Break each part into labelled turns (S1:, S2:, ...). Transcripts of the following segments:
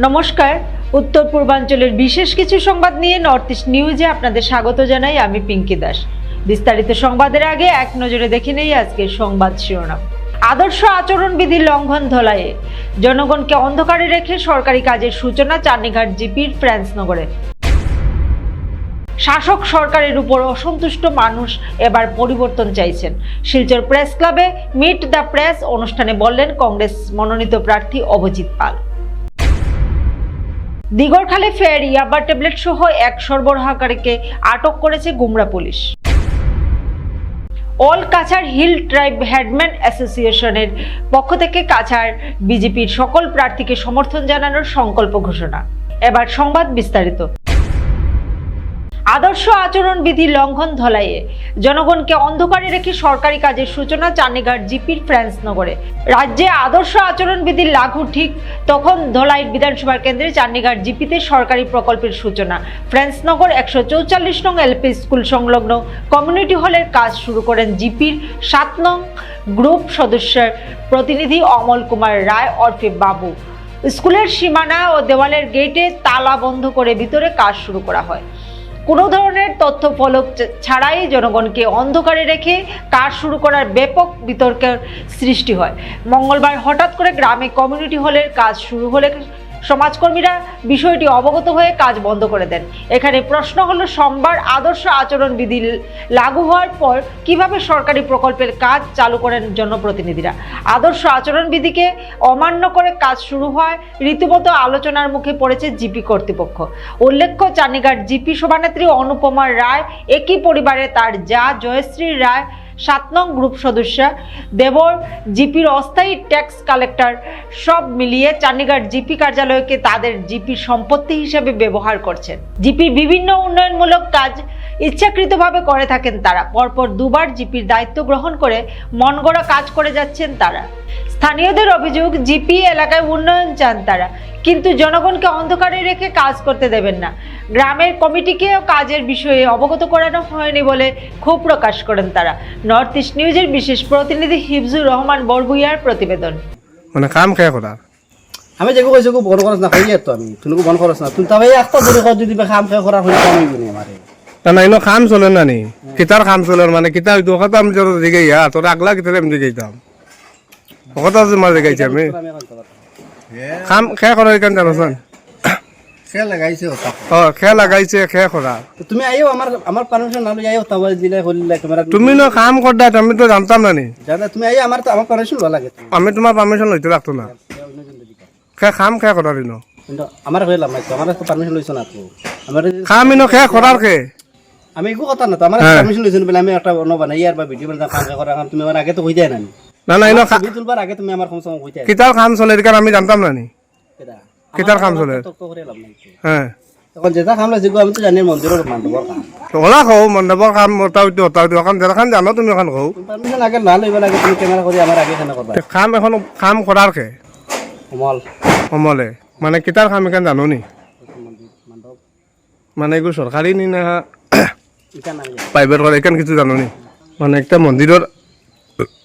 S1: নমস্কার, উত্তর পূর্বাঞ্চলের বিশেষ কিছু সংবাদ নিয়ে নর্থ ইস্ট নিউজে আপনাদের স্বাগত জানাই। আমি পিঙ্কি দাস। বিস্তারিত সংবাদের আগে এক নজরে দেখে নেই আজকের সংবাদ শিরোনাম। আদর্শ আচরণবিধি লঙ্ঘন ধলাইয়ে জনগণকে অন্ধকারে রেখে সরকারি কাজের সূচনা চান্নিঘাট জিপির ফ্রান্সনগরে। শাসক সরকারের উপর অসন্তুষ্ট মানুষ এবার পরিবর্তন চাইছেন। শিলচর প্রেস ক্লাবে মিট দ্য প্রেস অনুষ্ঠানে বললেন কংগ্রেস মনোনীত প্রার্থী অভিজিৎ পাল। দিগরখালে ফের ইয়াবা ট্যাবলেট সহ এক সরবরাহকারীকে আটক করেছে Gumra police. All Cachar hill tribe headman অ্যাসোসিয়েশনের পক্ষ থেকে কাছাড় বিজেপির সকল প্রার্থীকে সমর্থন জানানোর সংকল্প ঘোষণা। এবার সংবাদ বিস্তারিত। আদর্শ আচরণবিধি লঙ্ঘন ধলাইয়ে জনগণকে অন্ধকারে রেখে সরকারি কাজের সূচনা চান্নিঘাট জিপির ফ্রান্সনগরে। রাজ্যে আদর্শ আচরণবিধি লাগু ঠিক তখন ধলাই বিধানসভা কেন্দ্রে চান্নিঘাট জিপিতে সরকারি প্রকল্পের সূচনা। ফ্রান্সনগর 144 নং এলপি স্কুল সংলগ্ন কমিউনিটি হলের কাজ শুরু করেন জিপির 7 নং গ্রুপ সদস্যের প্রতিনিধি অমল কুমার রায় ওরফে বাবু। স্কুলের সীমানা ও দেওয়ালের গেটে তালা বন্ধ করে ভিতরে কাজ শুরু করা হয়। কোনো ধরনের তথ্য ফলক ছাড়াই জনগণকে অন্ধকারে রেখে কাজ শুরু করার ব্যাপক বিতর্কের সৃষ্টি হয়। মঙ্গলবার হঠাৎ করে গ্রামে কমিউনিটি হলের কাজ শুরু হলে সমাজকর্মীরা বিষয়টি অবগত হয়ে কাজ বন্ধ করে দেন। এখানে প্রশ্ন হলো, সোমবার আদর্শ আচরণবিধি লাগু হওয়ার পর কিভাবে সরকারি প্রকল্পের কাজ চালু করেন জনপ্রতিনিধিরা? আদর্শ আচরণবিধিকে অমান্য করে কাজ শুরু হয় রীতিমতো আলোচনার মুখে পড়েছে জিপি কর্তৃপক্ষ। উল্লেখ্য, চান্নিঘাট জিপি সভানেত্রী অনুপমা রায়, একই পরিবারে তার যা জয়শ্রী রায় 7 নং গ্রুপ সদস্য, দেবর জিপির অস্থায়ী ট্যাক্স কালেক্টর, সব মিলিয়ে চান্নিঘাট জিপি কার্যালয়কে তাদের জিপির সম্পত্তি হিসেবে ব্যবহার করছেন। জিপির বিভিন্ন উন্নয়নমূলক কাজ ইচ্ছাকৃতভাবে করে থাকেন তারা। পরপর দুবার জিপির দায়িত্ব গ্রহণ করে মন গড়া কাজ করে যাচ্ছেন তারা। স্থানীয়দের অভিযোগ, জিপি এলাকায় উন্নয়ন চান তারা, কিন্তু জনগণকে অন্ধকারে রেখে কাজ করতে দেবেন না। গ্রামের কমিটিকেও কাজের বিষয়ে অবগত করানো হয়নি বলে ক্ষোভ প্রকাশ করেন তারা। নর্থ ইস্ট নিউজের বিশেষ প্রতিনিধি হিফজুর রহমান বরভুইয়ার প্রতিবেদন।
S2: মানে কাম খেয়ে করা
S3: আমি যেগো কইছো বড় খরচ না হইলে তো আমি তুমি বন খরচ না তুমি তবে একটা বড় খরচ যদি কাম খেয়ে করা হইলে কমই বনি আমারে
S2: না ইনো কাম চলে না নি কিতার কাম চলে মানে কিতা হইতো কথা আমি জোর দিকে ইয়া তোর আগলা কিতারে আমি দিকে যাইতাম কথা যে মার দিকে যাই আমি কাম খেয়ে করা কেন জানোস না
S3: খেলা লাগাইছে
S2: ও খেয়ে লাগাইছে খেয়ে করা
S3: তুমি আইও আমার পারমিশন না লই আইও তবে দিলে হইলে ক্যামেরা
S2: তুমি না কাম করদা আমি তো জানতাম না নি
S3: জানা তুমি আইও আমার পারমিশন ভালো লাগে
S2: আমি তোমার পারমিশন লইতে রাখতো না খেয়ে কাম খেয়ে করা দিন
S3: কিন্তু আমার হইলাম না তো আমার তো পারমিশন লইছ না তো আমার
S2: কাম ইনো খেয়ে করার কে
S3: আমি একো কথা না তো আমার পারমিশন লইছ বলে আমি একটা অন্য বানাই আর বা ভিডিও বানাই কাম করা তুমি আমার আগে তো হই যায় না
S2: না ইনো
S3: ভিডিও তুলবার আগে তুমি আমার কম সম হই যায়
S2: কিতার কাম চলে এর আমি জানতাম না নি
S3: কেডা
S2: কিতার কাম চলে
S3: তো করে লাভ নাই
S2: হ্যাঁ
S3: তখন যেটা কাম লাগছে আমি তো জানি মন্দিরের মান্ডবর কাম
S2: ওলা কও মণ্ডপৰ কাম ওটা এখন যেখান জানো তুমি এখন কও
S3: পারমিশন আগে না লইবা লাগে তুমি ক্যামেরা কৰি আমার আগে কেন করবা
S2: কাম এখন কাম করার কে
S3: কমল
S2: সমলে মানে কিতার কাম এখান জানো নি
S3: মান্ডব
S2: মানে এগুলো সরকারি নি না
S3: ইটা না
S2: প্রাইভেট করে এখান কিছু জানো নি মানে একটা মন্দিরের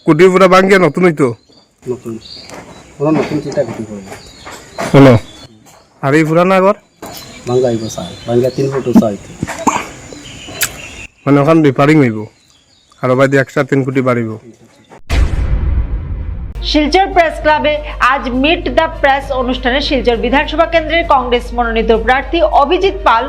S2: কুটি পুরা ভাঙ্গিয়া নতুন হইতো
S3: নতুন পুরো নতুন চিন্তা করতে হবে
S2: শোনো আর এই পুরানা আগর
S3: ভাঙ্গা আইব স্যার ভাঙ্গা 3 ফুট চাইতে
S2: মানে ওখান রিপারিং হইব আর বাইরে এক্সট্রা 3 কোটি বাড়িব।
S1: শিলচর প্রেস ক্লাবে আজ মিট দ্য প্রেস অনুষ্ঠানে শিলচর বিধানসভা কেন্দ্রের কংগ্রেস মনোনীত প্রার্থী অভিজিৎ পাল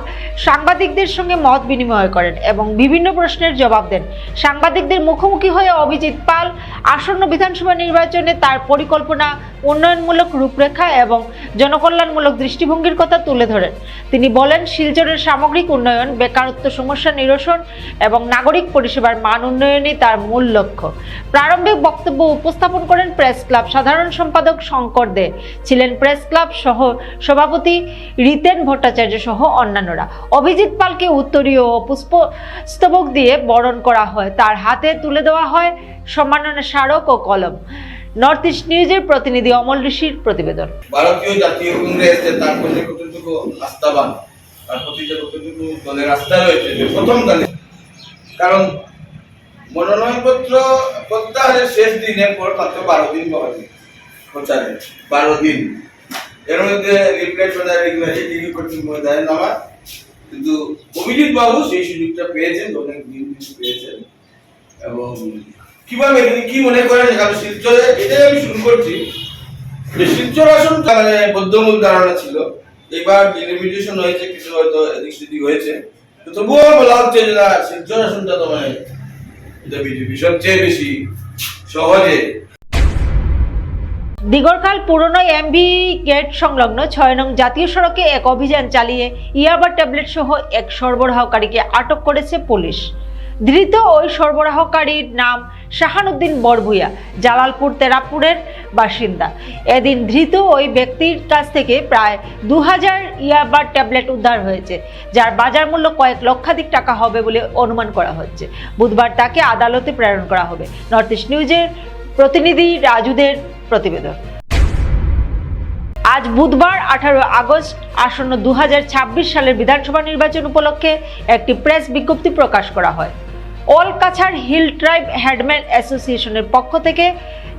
S1: সাংবাদিকদের সঙ্গে মত বিনিময় করেন এবং বিভিন্ন প্রশ্নের জবাব দেন। সাংবাদিকদের মুখোমুখি হয়ে অভিজিৎ পাল আসন্ন বিধানসভা নির্বাচনে তার পরিকল্পনা, উন্নয়নমূলক রূপরেখা এবং জনকল্যাণমূলক দৃষ্টিভঙ্গির কথা তুলে ধরেন। তিনি বলেন, শিলচরের সামগ্রিক উন্নয়ন, বেকারত্ব সমস্যা নিরসন এবং নাগরিক পরিষেবার মান উন্নয়নই তার মূল লক্ষ্য। প্রারম্ভিক বক্তব্য উপস্থাপন করেন প্রেস ক্লাব সাধারণ সম্পাদক শঙ্কর দে, ছিলেন প্রেস ক্লাব সহ সভাপতি রিতেন ভট্টাচার্য সহ অন্যান্যরা। অভিজিৎ পালকে উত্তরীয় ও পুষ্পস্তবক দিয়ে বরণ করা হয়, তার হাতে তুলে দেওয়া হয় সম্মাননা স্মারক ও কলম। নর্থ ইস্ট নিউজের প্রতিনিধি অমল ঋষির প্রতিবেদন।
S4: ভারতীয় জাতীয় কংগ্রেস তার প্রতি কতটুকু আস্থাবান, তার প্রতি কতটুকু দলের আস্থা রয়েছে প্রথম দলে, কারণ মনোনয়নপত্র প্রত্যাহারের শেষ দিনের পর মাত্র 12 দিন প্রচারে 12 দিন এর মধ্যে লিফলেট বাজার এগুলো এদিকে করতে দেয় না আমার, কিন্তু অভিজিৎ বাবু সেই সুযোগটা পেয়েছেন, অনেক দিন পেয়েছেন। এবং কিভাবে কি মনে করেন শিলচরে, এটাই আমি শুরু করছি যে শিলচর আসনটা মানে বদ্ধমূল ধারণা ছিল, এবার ডিলিমিটেশন হয়েছে, কিছু হয়তো এদিক সেদিক হয়েছে, তো তবুও বলা হচ্ছে যে না শিলচর আসনটা তো মানে বিজেপি সবচেয়ে বেশি সহজে।
S1: দিগরখাল পুরনো এমভি গেট সংলগ্ন 6 নং জাতীয় সড়কে এক অভিযান চালিয়ে ইয়াবা ট্যাবলেট সহ এক সরবরাহকারীকে আটক করেছে পুলিশ। ধৃত ওই সরবরাহকারীর নাম শাহানুদ্দিন বরভুইয়া, জালালপুর তেরাপুরের বাসিন্দা। এদিন ধৃত ওই ব্যক্তির কাছ থেকে প্রায় 2000 ইয়াবা ট্যাবলেট উদ্ধার হয়েছে, যার বাজার মূল্য কয়েক লক্ষাধিক টাকা হবে বলে অনুমান করা হচ্ছে। বুধবার তাকে আদালতে প্রেরণ করা হবে। নর্থ ইস্ট নিউজের প্রতিনিধি রাজুদের প্রতিবেদন। আজ বুধবার 18 আগস্ট আসন্ন 2026 সালের বিধানসভা নির্বাচন উপলক্ষে একটি প্রেস বিজ্ঞপ্তি প্রকাশ করা হয়। All Cachar hill tribe headman অ্যাসোসিয়েশনের পক্ষ থেকে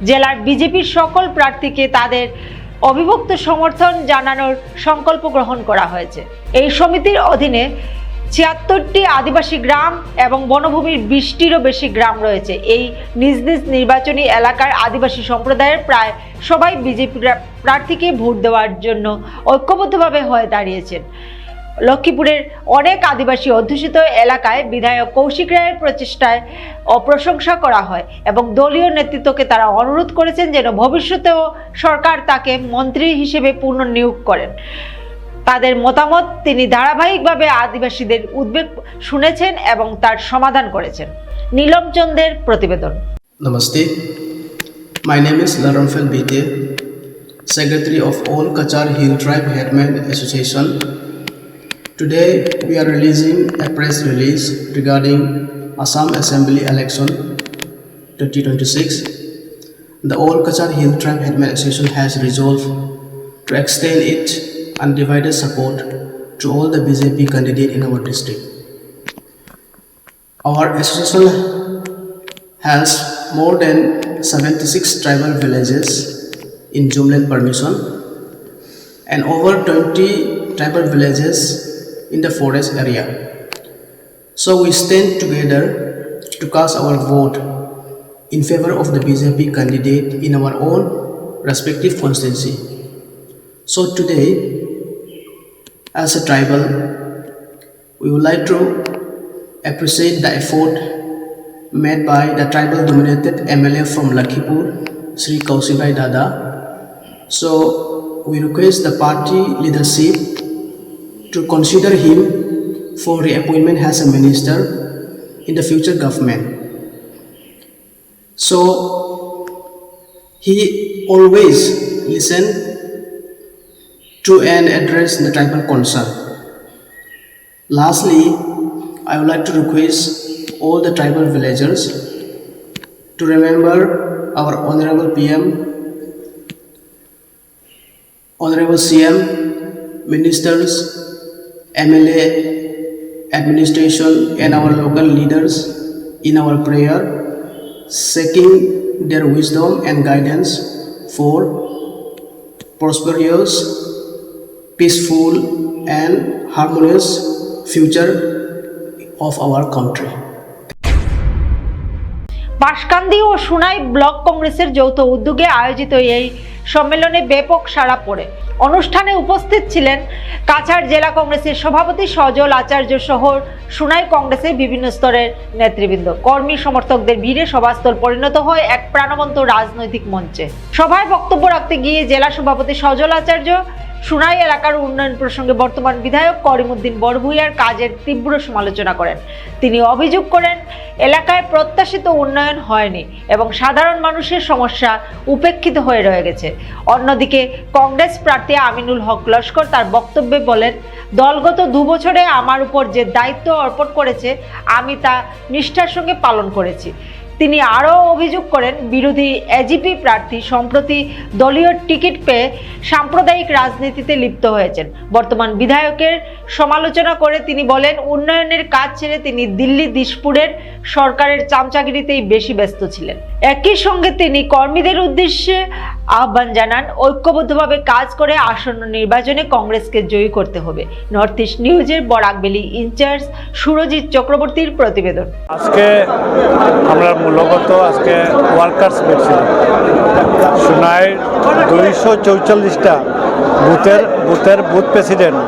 S1: জেলার বিজেপির সকল প্রার্থীকে তাদের অবিভক্ত সমর্থন জানানোর সংকল্প গ্রহণ করা হয়েছে। এই সমিতির অধীনে 76টি আদিবাসী গ্রাম এবং বনভূমির 20টিরও বেশি গ্রাম রয়েছে। এই নিজ নিজ নির্বাচনী এলাকার আদিবাসী সম্প্রদায়ের প্রায় সবাই বিজেপি প্রার্থীকে ভোট দেওয়ার জন্য ঐক্যবদ্ধভাবে হয়ে দাঁড়িয়েছেন। লক্ষ্মীপুরের অনেক আদিবাসী অধ্যুষিত এলাকায় বিধায়ক কৌশিক রায়ের প্রচেষ্টায় প্রশংসা করা হয় এবং দলীয় নেতৃত্বকে তারা অনুরোধ করেছেন যেন ভবিষ্যতেও সরকার তাকে মন্ত্রী হিসেবে পুনর্নিয়োগ করেন। তাদের মতামত তিনি ধারাবাহিকভাবে আদিবাসীদের উদ্বেগ শুনেছেন এবং তার সমাধান করেছেন। নীলম চন্দের প্রতিবেদন।
S5: Namaste. My name is Laramfel Bite, Secretary of All Kachar Hill Tribe Headman Association. Today we are releasing a press release regarding Assam Assembly Election 2026. The All Kachar Hill Tribe Headman Association has resolved to extend its undivided support to all the BJP candidates in our district. Our association has more than 76 tribal villages in Jumland permission and over 20 tribal villages in the forest area. So we stand together to cast our vote in favor of the BJP candidate in our own respective constituency. So today, as a tribal, we would like to appreciate the effort made by the tribal dominated MLA from Lakhimpur, Sri Kausibai Dada. So we request the party leadership to consider him for reappointment as a minister in the future government. So he always listen to and address the tribal concern. Lastly, I would like to request all the tribal villagers to remember our Honorable PM, Honorable CM, ministers, MLA, administration and our local leaders in our prayer, seeking their wisdom and guidance for prosperous, peaceful and harmonious future of our country.
S1: Banskandi ও Sunai block কংগ্রেসের যৌথ উদ্যোগে আয়োজিত এই সম্মেলনে ব্যাপক সাড়া পড়ে। অনুষ্ঠানে উপস্থিত ছিলেন কাছাড় জেলা কংগ্রেসের সভাপতি সজল আচার্য সহ সুনাই কংগ্রেসের বিভিন্ন স্তরের নেতৃবৃন্দ। কর্মী সমর্থকদের ভিড়ে সভাস্থল পরিণত হয় এক প্রাণবন্ত রাজনৈতিক মঞ্চে। সভায় বক্তব্য রাখতে গিয়ে জেলা সভাপতি সজল আচার্য সুনাই এলাকার উন্নয়ন প্রসঙ্গে বর্তমান বিধায়ক করিমউদ্দিন বরভুইয়ার কাজের তীব্র সমালোচনা করেন। তিনি অভিযোগ করেন এলাকায় প্রত্যাশিত উন্নয়ন হয়নি এবং সাধারণ মানুষের সমস্যা উপেক্ষিত হয়ে রয়ে গেছে। অন্যদিকে কংগ্রেস প্রার্থী আমিনুল হক লস্কর তার বক্তব্যে বলেন, দলগত 2 বছরে আমার উপর যে দায়িত্ব অর্পণ করেছে আমি তা নিষ্ঠার সঙ্গে পালন করেছি। তিনি আরও অভিযোগ করেন, বিরোধী এজিপি প্রার্থী সম্প্রতি দলীয় টিকিট পেয়ে সাম্প্রদায়িক রাজনীতিতে লিপ্ত হয়েছেন। বর্তমান বিধায়কের সমালোচনা করে তিনি বলেন, উন্নয়নের কাজ ছেড়ে তিনি দিল্লি দিশপুরের সরকারের চামচাগিরিতেই বেশি ব্যস্ত ছিলেন। একই সঙ্গে তিনি কর্মীদের উদ্দেশ্যে আহ্বান জানান, ঐক্যবদ্ধভাবে কাজ করে আসন্ন নির্বাচনে কংগ্রেসকে জয়ী করতে হবে। নর্থ ইস্ট নিউজের বরাকবেলি ইনচার্জ সুরজিৎ চক্রবর্তীর প্রতিবেদন।
S6: আজকে আমরা মূলত আজকে ওয়ার্কার্স মিট ছিল সোনাইর 244টা বুথের বুথ প্রেসিডেন্ট,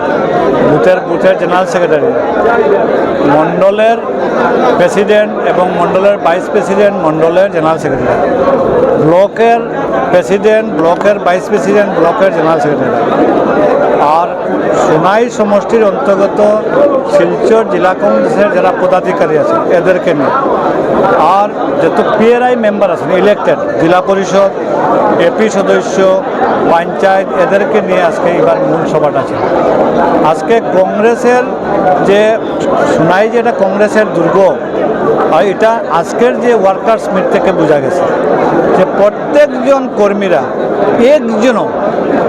S6: বুথের জেনারেল সেক্রেটারি, মণ্ডলের প্রেসিডেন্ট এবং মণ্ডলের ভাইস প্রেসিডেন্ট, মণ্ডলের জেনারেল সেক্রেটারি, ব্লকের প্রেসিডেন্ট, ব্লকের ভাইস প্রেসিডেন্ট, ব্লকের জেনারেল সেক্রেটারি, আর সোনাই সমষ্টির অন্তর্গত শিলচর জেলা কংগ্রেসের যারা পদাধিকারী আছে এদেরকে নিয়ে, আর যত পিআরআই মেম্বার আছেন ইলেক্টেড, জেলা পরিষদ, এপি সদস্য, পঞ্চায়েত, এদেরকে নিয়ে আজকে এবার মূল সভাটা ছিল। আজকে কংগ্রেসের যে সোনাই যেটা কংগ্রেসের দুর্গ, আর এটা আজকের যে ওয়ার্কার্স মিট থেকে বোঝা গেছে যে প্রত্যেকজন কর্মীরা একজনও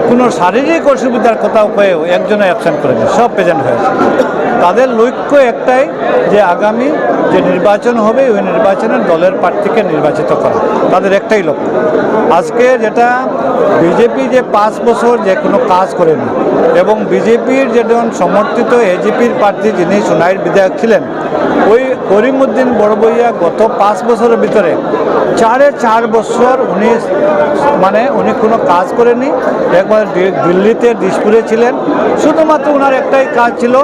S6: কোনো শারীরিক অসুবিধার কথা পেয়েও একজনও অ্যাবসেন্ট করেনি, সব প্রেজেন্ট হয়েছে। তাদের লক্ষ্য একটাই যে আগামী যে নির্বাচন হবে ওই নির্বাচনের দলের প্রার্থীকে নির্বাচিত করা, তাদের একটাই লক্ষ্য। আজকে যেটা বিজেপি যে 5 বছর যে কোনো কাজ করেনি এবং বিজেপির যেজন সমর্থিত এজিপির প্রার্থী যিনি সোনাইর বিধায়ক ছিলেন ওই করিমউদ্দিন বড়বইয়া গত 5 বছরের ভিতরে 4.5 বছর উনি কোনো কাজ করেনি। একবার দিল্লিতে দিশপুরে ছিলেন, শুধুমাত্র ওনার একটাই কাজ ছিল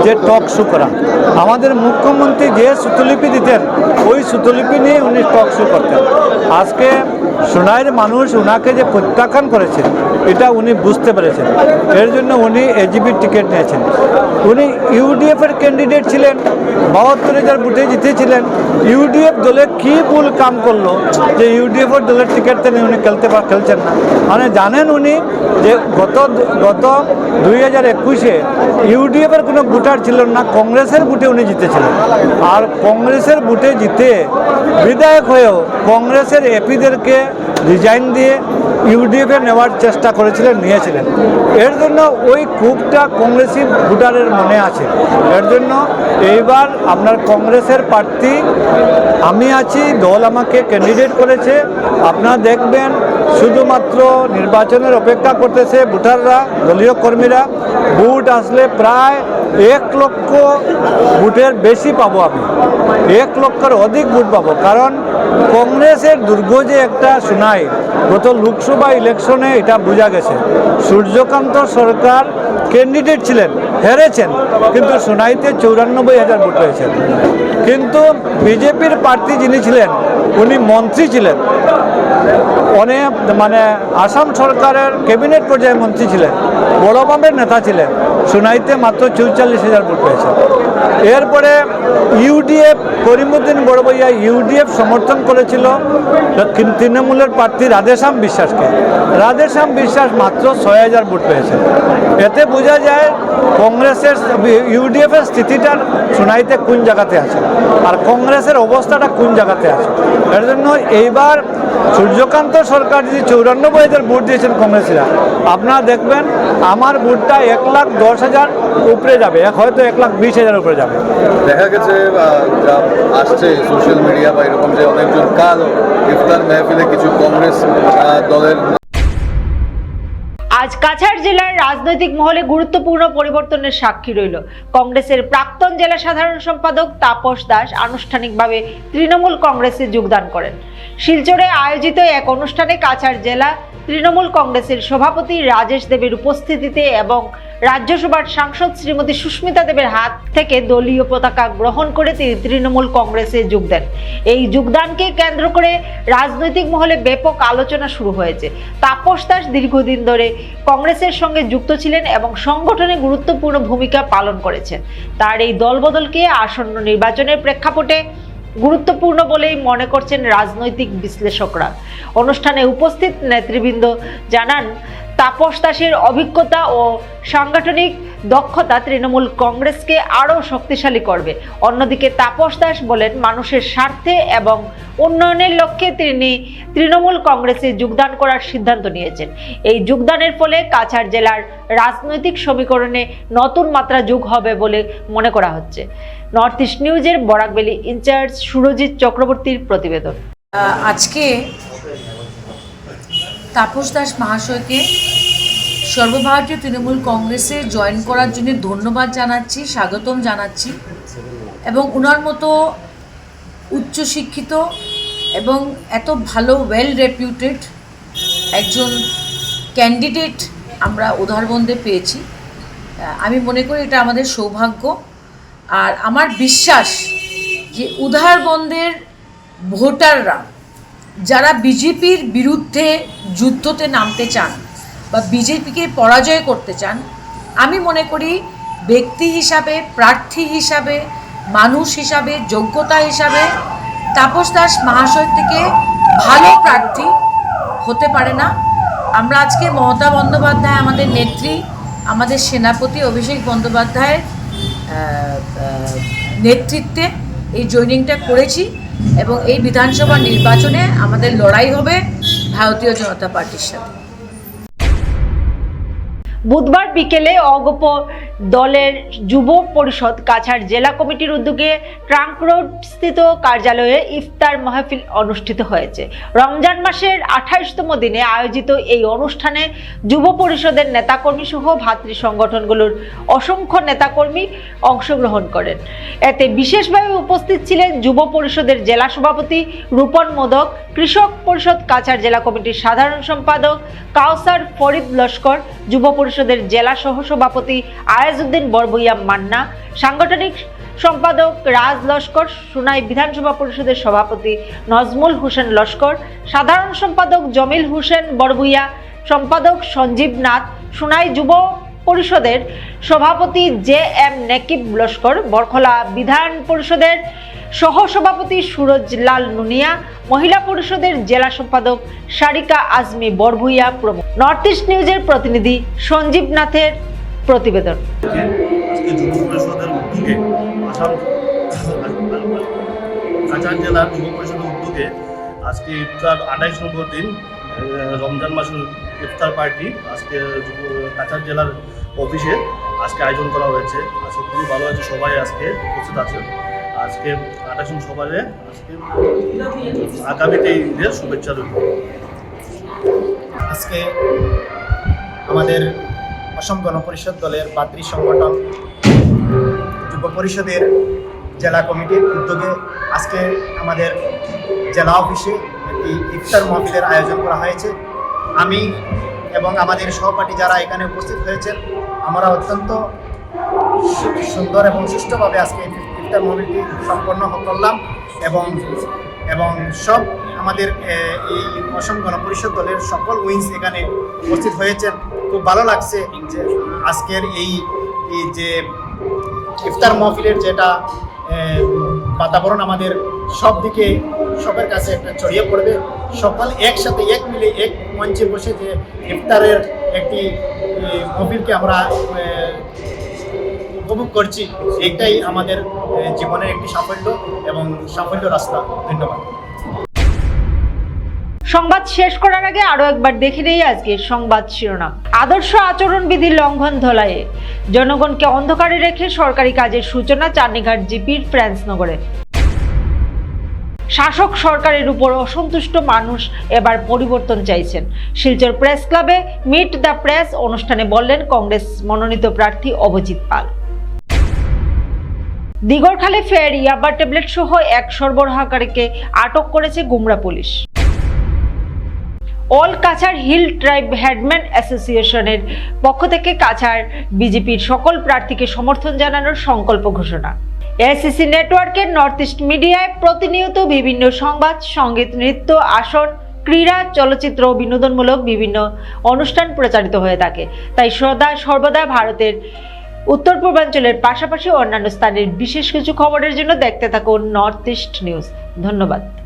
S6: যে টক শো করা। আমাদের মুখ্যমন্ত্রী যে সুতলিপি দিতেন ওই সুতলিপি নিয়ে উনি টক শো করতেন। আজকে সোনাইয়ের মানুষ ওনাকে যে প্রত্যাখ্যান করেছে এটা উনি বুঝতে পেরেছেন, এর জন্য উনি এজিপির টিকিট নিয়েছেন। উনি ইউডিএফের ক্যান্ডিডেট ছিলেন, 72,000 ভোটে জিতেছিলেন। ইউডিএফ দলে কি ভুল কাম করলো যে ইউডিএফের দলের টিকিটটা নিয়ে উনি খেলছেন না? মানে জানেন উনি যে গত 2021-এ ইউডিএফের কোনো ভোটার ছিলেন না, কংগ্রেসের ভোটে উনি জিতেছিলেন। আর কংগ্রেসের ভোটে জিতে বিধায়ক হয়েও কংগ্রেসের এপিদেরকে রিজাইন দিয়ে ইউডিএফে নেওয়ার চেষ্টা করেছিলেন, নিয়েছিলেন। এর জন্য ওই ক্ষোভটা কংগ্রেসি ভোটারের মনে আছে। এর জন্য এইবার আপনার কংগ্রেসের প্রার্থী আমি আছি, দল আমাকে ক্যান্ডিডেট করেছে। আপনারা দেখবেন শুধুমাত্র নির্বাচনের অপেক্ষা করতেছে ভোটাররা, দলীয় কর্মীরা। ভোট আসলে প্রায় 1 লক্ষ ভোটের বেশি পাবো, আমি 1 লক্ষের অধিক ভোট পাবো। কারণ কংগ্রেসের দুর্গ যে একটা সোনাই, গত লোকসভা ইলেকশনে এটা বোঝা গেছে। সূর্যকান্ত সরকার ক্যান্ডিডেট ছিলেন, হেরেছেন, কিন্তু সোনাইতে 94,000 ভোট পেয়েছেন। কিন্তু বিজেপির প্রার্থী যিনি ছিলেন উনি মন্ত্রী ছিলেন, অনেক আসাম সরকারের ক্যাবিনেট পর্যায়ে মন্ত্রী ছিলেন, বড় বামের নেতা ছিলেন, সোনাইতে মাত্র 44,000 ভোট পেয়েছেন। এরপরে ইউডিএফ, করিমউদ্দিন বড়বইয়া ইউডিএফ সমর্থন করেছিল তৃণমূলের প্রার্থী রাধেশ্যাম বিশ্বাসকে। রাধেশ্যাম বিশ্বাস মাত্র 6,000 ভোট পেয়েছেন। এতে বোঝা যায় কংগ্রেসের ইউডিএফের স্থিতিটা সোনাইতে কোন জায়গাতে আছে আর কংগ্রেসের অবস্থাটা কোন জায়গাতে আছে। এর জন্য এইবার সূর্যকান্ত সরকার যদি 94,000 ভোট দিয়েছেন কংগ্রেসীরা, আপনারা দেখবেন আমার ভোটটা 1,10,000 উপরে যাবে, হয়তো 1,20,000 উপরে যাবে।
S7: দেখা গেছে যা আসছে সোশ্যাল মিডিয়া বা এরকম যে অনেকজন কাল ইফতার মেহফিলে কিছু কংগ্রেস দলের।
S1: আজ কাছাড় জেলার রাজনৈতিক মহলে গুরুত্বপূর্ণ পরিবর্তনের সাক্ষী রইল। কংগ্রেসের প্রাক্তন জেলা সাধারণ সম্পাদক তাপস দাস আনুষ্ঠানিকভাবে তৃণমূল কংগ্রেসে যোগদান করেন। শিলচরে আয়োজিত এক অনুষ্ঠানে কাছাড় জেলা তৃণমূল কংগ্রেসের সভাপতি রাজেশ দেবের উপস্থিতিতে এবং রাজ্যসভার সাংসদ শ্রীমতী সুস্মিতা দেবের হাত থেকে দলীয় পতাকা গ্রহণ করে তিনি তৃণমূল কংগ্রেসে যোগ দেন। এই যোগদানকে কেন্দ্র করে রাজনৈতিক মহলে ব্যাপক আলোচনা শুরু হয়েছে। তাপস দাস দীর্ঘদিন ধরে কংগ্রেসের সঙ্গে যুক্ত ছিলেন এবং সংগঠনে গুরুত্বপূর্ণ ভূমিকা পালন করেছেন। তার এই দলবদলকে আসন্ন নির্বাচনের প্রেক্ষাপটে গুরুত্বপূর্ণ বলেই মনে করছেন রাজনৈতিক বিশ্লেষকরা। অনুষ্ঠানে উপস্থিত নেতৃবৃন্দ জানান, তাপস দাসের অভিজ্ঞতা ও সাংগঠনিক দক্ষতা তৃণমূল কংগ্রেসকে আরও শক্তিশালী করবে। অন্যদিকে তাপস দাস বলেন, মানুষের স্বার্থে এবং উন্নয়নের লক্ষ্যে তিনি তৃণমূল কংগ্রেসে যোগদান করার সিদ্ধান্ত নিয়েছেন। এই যোগদানের ফলে কাছাড় জেলার রাজনৈতিক সমীকরণে নতুন মাত্রা যোগ হবে বলে মনে করা হচ্ছে। নর্থ ইস্ট নিউজের বরাকবেলি ইনচার্জ সুরজিৎ চক্রবর্তীর প্রতিবেদন।
S8: আজকে তাপস দাস মহাশয়কে সর্বভারতীয় তৃণমূল কংগ্রেসে জয়েন করার জন্য ধন্যবাদ জানাচ্ছি, স্বাগতম জানাচ্ছি এবং ওনার মতো উচ্চশিক্ষিত এবং এত ভালো ওয়েল রেপিউটেড একজন ক্যান্ডিডেট আমরা উদারবন্দে পেয়েছি। আমি মনে করি এটা আমাদের সৌভাগ্য। আর আমার বিশ্বাস যে উদারবন্দের ভোটাররা যারা বিজেপির বিরুদ্ধে যুদ্ধতে নামতে চান বা বিজেপিকে পরাজয় করতে চান, আমি মনে করি ব্যক্তি হিসাবে, প্রার্থী হিসাবে, মানুষ হিসাবে, যোগ্যতা হিসাবে তাপস দাস মহাশয় থেকে ভালো প্রার্থী হতে পারে না। আমরা আজকে মমতা বন্দ্যোপাধ্যায় আমাদের নেত্রী, আমাদের সেনাপতি অভিষেক বন্দ্যোপাধ্যায়ের নেতৃত্বে এই জয়েনিংটা করেছি এবং এই বিধানসভা নির্বাচনে আমাদের লড়াই হবে ভারতীয় জনতা পার্টির সাথে।
S1: বুধবার বিকেলে অগপ দলের যুব পরিষদ কাছাড় জেলা কমিটির উদ্যোগে ট্রাঙ্ক রোড স্থিত কার্যালয়ে ইফতার মাহফিল অনুষ্ঠিত হয়েছে। রমজান মাসের 28তম দিনে আয়োজিত এই অনুষ্ঠানে যুব পরিষদের নেতাকর্মী সহ ভাতৃ সংগঠনগুলোর অসংখ্য নেতাকর্মী অংশগ্রহণ করেন। এতে বিশেষভাবে উপস্থিত ছিলেন যুব পরিষদের জেলা সভাপতি রূপন মোদক, কৃষক পরিষদ কাছাড় জেলা কমিটির সাধারণ সম্পাদক কাউসার ফরিদ লস্কর, যুব পরিষদের জেলা সহসভাপতি আয়াজউদ্দিন বরবইয়া মান্না, সাংগঠনিক সম্পাদক রাজ লস্কর, সুনাই বিধানসভা পরিষদের সভাপতি নজমুল হোসেন লস্কর, সাধারণ সম্পাদক জমিল হোসেন বরবইয়া, সম্পাদক সঞ্জীব নাথ, সুনাই যুব পরিষদের সভাপতি জে এম নেকিব লস্কর, বরখলা বিধান পরিষদের সহসভাপতি সুরজ লাল নুনিয়া, মহিলা পরিষদের জেলা সম্পাদক সারিকা আজমি বরভুইয়া প্রমুখ। নর্থ ইস্ট নিউজের প্রতিনিধি সঞ্জীব নাথের প্রতিবেদন।
S9: আজকে যুব পরিষদের উদ্যোগে কাছাড় জেলার যুব পরিষদের উদ্যোগে আজকে ইফতার 28 নম্বর দিন রমজান মাসের ইফতার পার্টি আজকে কাছাড় জেলার অফিসে আজকে আয়োজন করা হয়েছে। আজকে খুবই ভালো হয়েছে, সবাই আজকে উপস্থিত আছে। আজকে 28 সবাই আজকে আগামীতে ঈদের শুভেচ্ছা রইল।
S10: আজকে আমাদের অসম গণপরিষদ দলের ভাতৃ সংগঠন যুব পরিষদের জেলা কমিটির উদ্যোগে আজকে আমাদের জেলা অফিসে একটি ইফতার মাহফিলের আয়োজন করা হয়েছে। আমি এবং আমাদের সহপাঠী যারা এখানে উপস্থিত হয়েছেন, আমরা অত্যন্ত সুন্দর এবং সুষ্ঠুভাবে আজকে ইফতার মাহফিলটি সম্পন্ন করলাম এবং সব আমাদের এই অসম গণপরিষদ দলের সকল উইংস এখানে উপস্থিত হয়েছেন। খুব ভালো লাগছে যে আজকের এই যে ইফতার মাহফিলের যেটা বাতাবরণ আমাদের সব দিকে সবার কাছে একটা ছড়িয়ে পড়বে। সকল একসাথে এক মিলে এক মঞ্চে বসে যে ইফতারের একটি মাহফিলকে আমরা উপভোগ করছি, এটাই আমাদের জীবনের একটি সাফল্য এবং সাফল্য রাস্তা। ধন্যবাদ।
S1: সংবাদ শেষ করার আগে আরো একবার দেখে নেই আজকের সংবাদ শিরোনাম। আদর্শ আচরণবিধি লঙ্ঘন ধলাইয়ে, জনগণকে অন্ধকারে রেখে সরকারি কাজের সূচনা চান্নিঘাট জিপির ফ্রান্সনগরে। শাসক সরকারের উপর অসন্তুষ্ট মানুষ এবার পরিবর্তন চাইছেন। শিলচর প্রেস ক্লাবে মিট দ্য প্রেস অনুষ্ঠানে বললেন কংগ্রেস মনোনীত প্রার্থী অভিজিৎ পাল। দিগরখালে ফের ইয়াবা ট্যাবলেট সহ এক সরবরাহকারীকে আটক করেছে Gumra police. All Cachar hill tribe headman অ্যাসোসিয়েশনের পক্ষ থেকে কাছাড় বিজেপির সকল প্রার্থীকে সমর্থন জানানোর সংকল্প ঘোষণা। এসিসি নেটওয়ার্কের নর্থ ইস্ট মিডিয়ায় প্রতিনিয়ত বিভিন্ন সংবাদ, সঙ্গীত, নৃত্য, আসন, ক্রীড়া, চলচ্চিত্র ও বিনোদনমূলক বিভিন্ন অনুষ্ঠান প্রচারিত হয়ে থাকে। তাই সর্বদা ভারতের উত্তর পূর্বাঞ্চলের পাশাপাশি অন্যান্য স্থানের বিশেষ কিছু খবরের জন্য দেখতে থাকুন নর্থ ইস্ট নিউজ। ধন্যবাদ।